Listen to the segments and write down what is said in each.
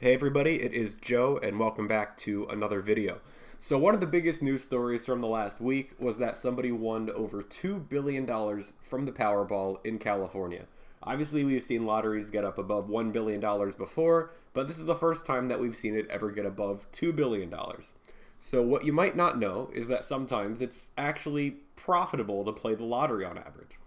Hey everybody, it is Joe and welcome back to another video. So one of the biggest news stories from the last week was that somebody won over $2 billion from the Powerball in California. Obviously we've seen lotteries get up above $1 billion before, but this is the first time that we've seen it ever get above $2 billion. So what you might not know is that sometimes it's actually profitable to play the lottery on average.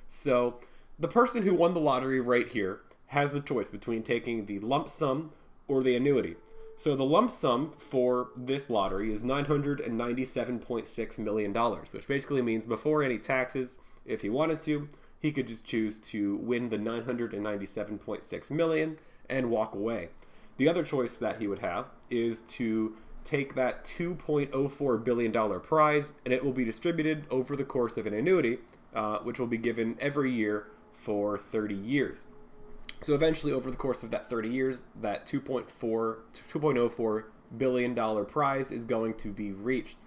So the person who won the lottery right here has the choice between taking the lump sum or the annuity. So the lump sum for this lottery is $997.6 million, which basically means before any taxes, if he wanted to, he could just choose to win the $997.6 million and walk away. The other choice that he would have is to take that $2.04 billion prize, and it will be distributed over the course of an annuity, which will be given every year for 30 years. So eventually, over the course of that 30 years, that $2.04 billion prize is going to be reached.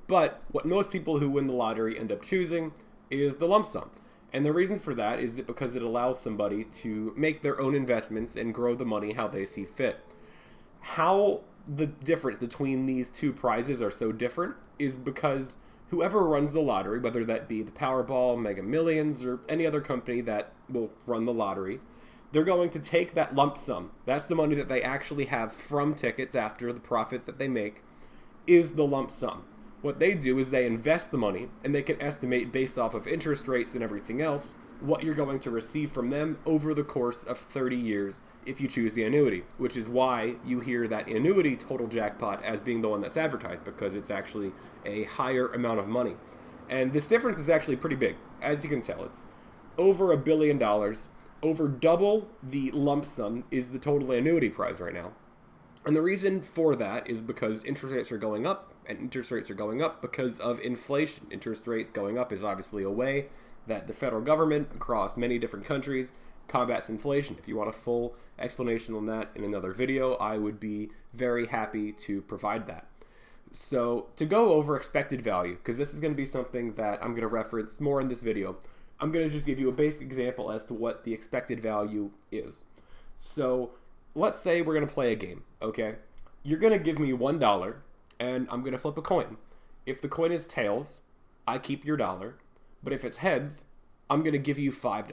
But what most people who win the lottery end up choosing is the lump sum. And the reason for that is because it allows somebody to make their own investments and grow the money how they see fit. How the difference between these two prizes are so different is because whoever runs the lottery, whether that be the Powerball, Mega Millions, or any other company that will run the lottery, they're going to take that lump sum. That's the money that they actually have from tickets after the profit that they make is the lump sum. What they do is they invest the money, and they can estimate based off of interest rates and everything else what you're going to receive from them over the course of 30 years if you choose the annuity, which is why you hear that annuity total jackpot as being the one that's advertised, because it's actually a higher amount of money. And this difference is actually pretty big. As you can tell, it's over $1 billion. Over double the lump sum is the total annuity prize right now. And the reason for that is because interest rates are going up, and interest rates are going up because of inflation. Interest rates going up is obviously a way that the federal government across many different countries combats inflation. If you want a full explanation on that in another video, I would be very happy to provide that. So to go over expected value, because this is going to be something that I'm going to reference more in this video, I'm going to just give you a basic example as to what the expected value is. So let's say we're going to play a game, okay? You're going to give me $1 and I'm going to flip a coin. If the coin is tails, I keep your dollar, but if it's heads, I'm going to give you $5.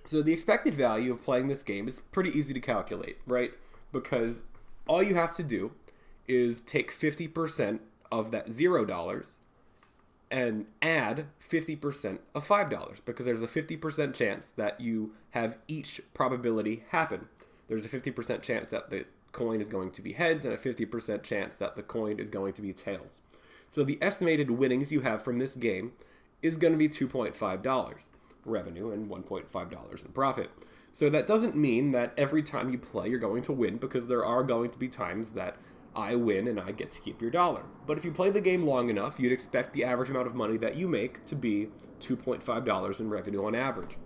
So the expected value of playing this game is pretty easy to calculate, right? Because all you have to do is take 50% of that $0 and add 50% of $5, because there's a 50% chance that you have each probability happen. There's a 50% chance that the coin is going to be heads and a 50% chance that the coin is going to be tails. So the estimated winnings you have from this game is going to be $2.5 revenue and $1.5 in profit. So that doesn't mean that every time you play you're going to win, because there are going to be times that I win and I get to keep your dollar. But if you play the game long enough, you'd expect the average amount of money that you make to be $2.5 in revenue on average.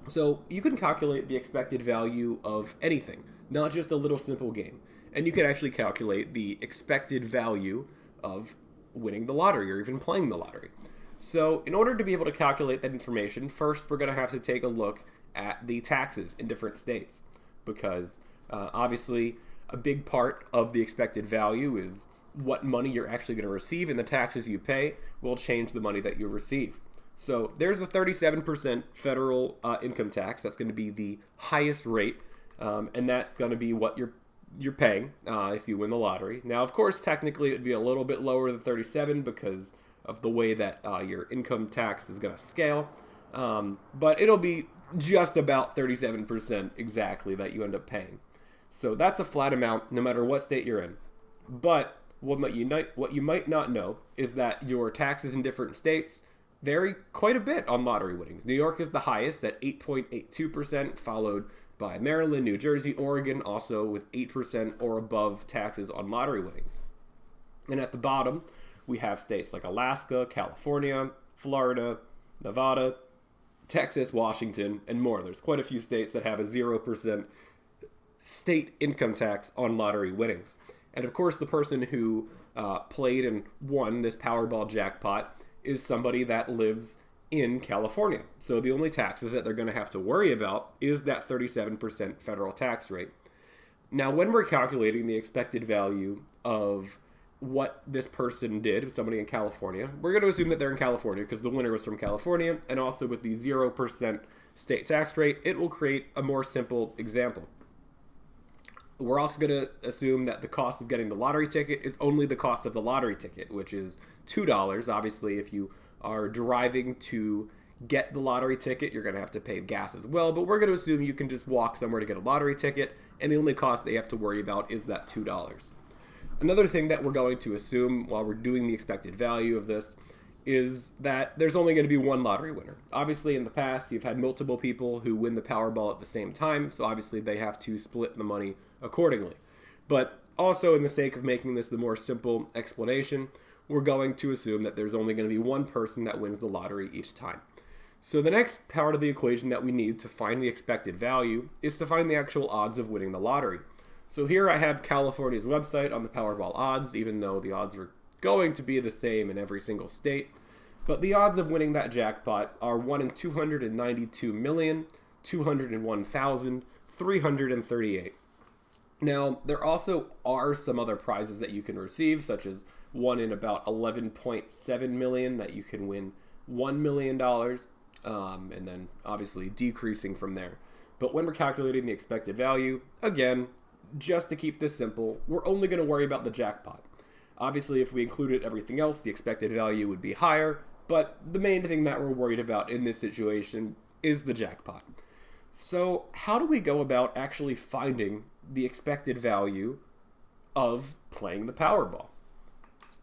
So you can calculate the expected value of anything, not just a little simple game. And you can actually calculate the expected value of winning the lottery or even playing the lottery. So in order to be able to calculate that information, first we're going to have to take a look at the taxes in different states, because obviously a big part of the expected value is what money you're actually going to receive, and the taxes you pay will change the money that you receive. So there's the 37% federal income tax. That's going to be the highest rate, and that's going to be what you're paying if you win the lottery. Now, of course, technically it would be a little bit lower than 37 because of the way that your income tax is going to scale, but it'll be just about 37% exactly that you end up paying. So that's a flat amount no matter what state you're in. But what you might not know is that your taxes in different states vary quite a bit on lottery winnings. New York is the highest at 8.82%, followed by Maryland, New Jersey, Oregon, also with 8% or above taxes on lottery winnings. And at the bottom, we have states like Alaska, California, Florida, Nevada, Texas, Washington, and more. There's quite a few states that have a 0% state income tax on lottery winnings. And of course, the person who played and won this Powerball jackpot is somebody that lives in California. So the only taxes that they're going to have to worry about is that 37% federal tax rate. Now, when we're calculating the expected value of what this person did, somebody in California, we're going to assume that they're in California because the winner was from California, and also with the 0% state tax rate, it will create a more simple example. We're also going to assume that the cost of getting the lottery ticket is only the cost of the lottery ticket, which is $2. Obviously, if you are driving to get the lottery ticket, you're going to have to pay gas as well, but we're going to assume you can just walk somewhere to get a lottery ticket, and the only cost they have to worry about is that $2. Another thing that we're going to assume while we're doing the expected value of this is that there's only going to be one lottery winner. Obviously, in the past, you've had multiple people who win the Powerball at the same time, so obviously they have to split the money accordingly. But also, in the sake of making this the more simple explanation, we're going to assume that there's only going to be one person that wins the lottery each time. So the next part of the equation that we need to find the expected value is to find the actual odds of winning the lottery. So here I have California's website on the Powerball odds, even though the odds are going to be the same in every single state. But the odds of winning that jackpot are 1 in 292,201,338. Now, there also are some other prizes that you can receive, such as one in about 11.7 million that you can win $1 million, and then obviously decreasing from there. But when we're calculating the expected value, again, just to keep this simple, we're only going to worry about the jackpot. Obviously, if we included everything else, the expected value would be higher, but the main thing that we're worried about in this situation is the jackpot. So how do we go about actually finding the expected value of playing the Powerball?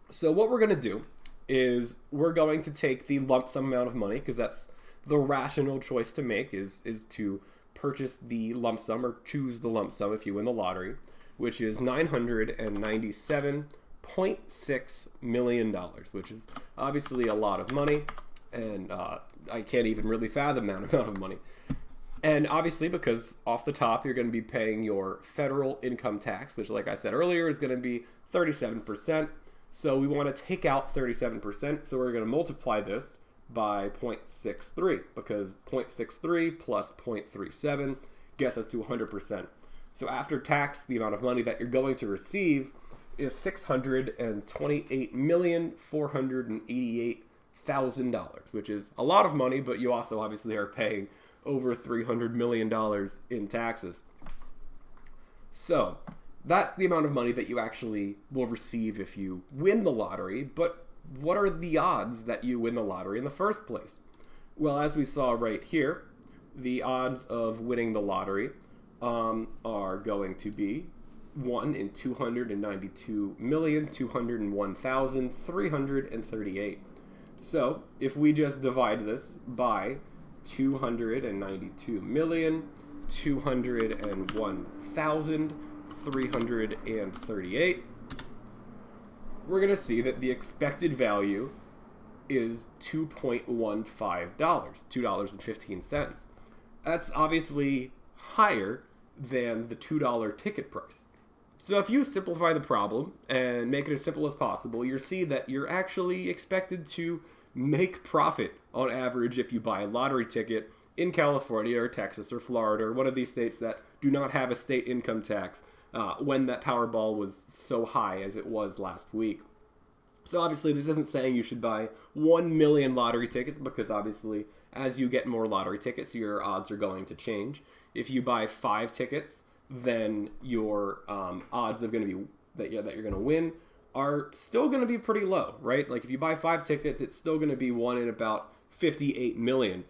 So what we're going to do is we're going to take the lump sum amount of money, because that's the rational choice to make, is to purchase the lump sum or choose the lump sum if you win the lottery, which is $997.6 million, which is obviously a lot of money, and I can't even really fathom that amount of money. And obviously, because off the top, you're going to be paying your federal income tax, which, like I said earlier, is going to be 37%. So we want to take out 37%. So we're going to multiply this by 0.63, because 0.63 plus 0.37 gets us to 100%. So after tax, the amount of money that you're going to receive is $628,488,000, which is a lot of money, but you also obviously are paying over $300 million in taxes. So that's the amount of money that you actually will receive if you win the lottery. But what are the odds that you win the lottery in the first place? Well, as we saw right here, the odds of winning the lottery are going to be 1 in 292,201,338. So if we just divide this by 292,201,338, we're going to see that the expected value is $2.15, $2.15. That's obviously higher than the $2 ticket price. So if you simplify the problem and make it as simple as possible, you'll see that you're actually expected to make profit on average if you buy a lottery ticket in California or Texas or Florida or one of these states that do not have a state income tax when that Powerball was so high as it was last week. So obviously this isn't saying you should buy 1 million lottery tickets, because obviously as you get more lottery tickets, your odds are going to change. If you buy 5 tickets, then your odds of going to be that you're going to win are still going to be pretty low, right? Like if you buy 5 tickets, it's still going to be 1 in about 58 million.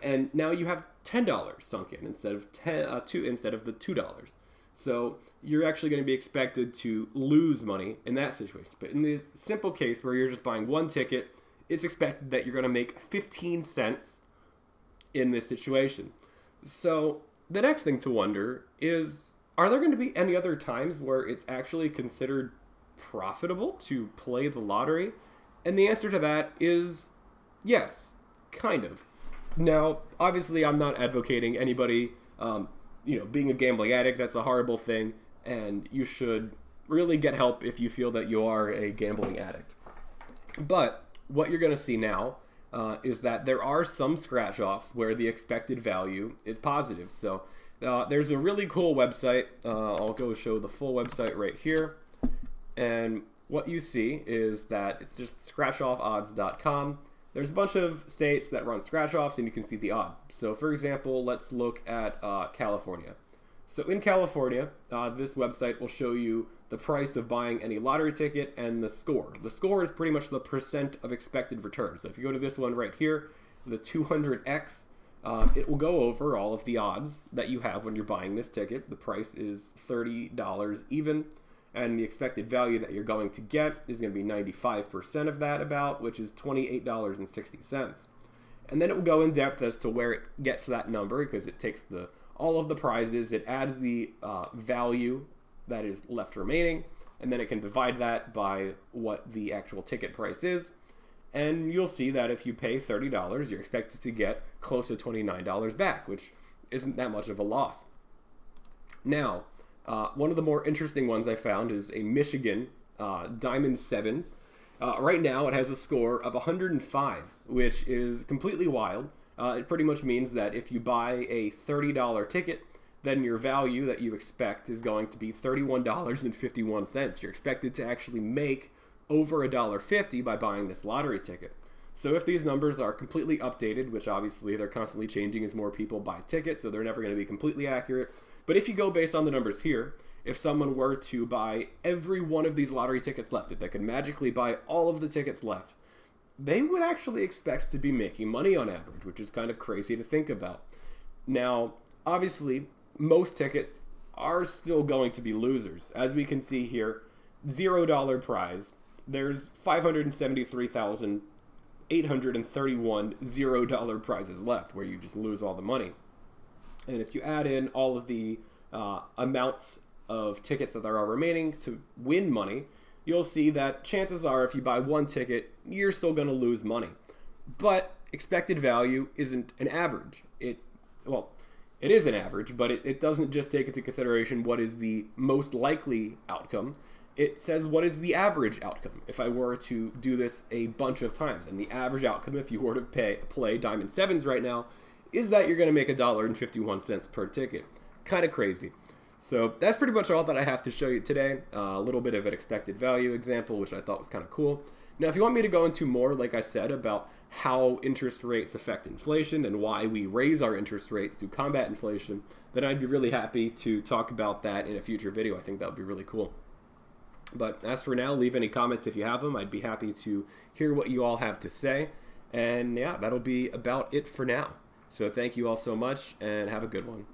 And now you have $10 sunk in instead of the $2. So you're actually going to be expected to lose money in that situation. But in the simple case where you're just buying 1 ticket, it's expected that you're going to make 15 cents in this situation. So the next thing to wonder is, are there going to be any other times where it's actually considered profitable to play the lottery? And the answer to that is yes, kind of. Now, obviously, I'm not advocating anybody, being a gambling addict. That's a horrible thing, and you should really get help if you feel that you are a gambling addict. But what you're going to see now is that there are some scratch-offs where the expected value is positive. So There's a really cool website. I'll go show the full website right here. And what you see is that it's just scratchoffodds.com. There's a bunch of states that run scratch-offs, and you can see the odd. So, for example, let's look at California. So in California, this website will show you the price of buying any lottery ticket and the score. The score is pretty much the percent of expected return. So if you go to this one right here, the 200X, it will go over all of the odds that you have when you're buying this ticket. The price is $30 even, and the expected value that you're going to get is going to be 95% of that about, which is $28.60. And then it will go in depth as to where it gets that number, because it takes all of the prizes, it adds the value that is left remaining, and then it can divide that by what the actual ticket price is. And you'll see that if you pay $30, you're expected to get close to $29 back, which isn't that much of a loss. Now, one of the more interesting ones I found is a Michigan Diamond Sevens. Right now it has a score of 105, which is completely wild. It pretty much means that if you buy a $30 ticket, then your value that you expect is going to be $31.51. You're expected to actually make over $1.50 by buying this lottery ticket. So if these numbers are completely updated, which obviously they're constantly changing as more people buy tickets, so they're never going to be completely accurate. But if you go based on the numbers here, if someone were to buy every one of these lottery tickets left, if they could magically buy all of the tickets left, they would actually expect to be making money on average, which is kind of crazy to think about. Now, obviously, most tickets are still going to be losers. As we can see here, $0 prize. There's 573,831 $0 prizes left, where you just lose all the money. And if you add in all of the amounts of tickets that there are remaining to win money, you'll see that chances are if you buy one ticket, you're still going to lose money. But expected value isn't an average. It is an average, but it doesn't just take into consideration what is the most likely outcome. It says what is the average outcome if I were to do this a bunch of times. And the average outcome, if you were to play Diamond Sevens right now, is that you're going to make $1.51 per ticket. Kind of crazy. So that's pretty much all that I have to show you today. A little bit of an expected value example, which I thought was kind of cool. Now, if you want me to go into more, like I said, about how interest rates affect inflation and why we raise our interest rates to combat inflation, then I'd be really happy to talk about that in a future video. I think that would be really cool. But as for now, leave any comments if you have them. I'd be happy to hear what you all have to say. And yeah, that'll be about it for now. So thank you all so much, and have a good one.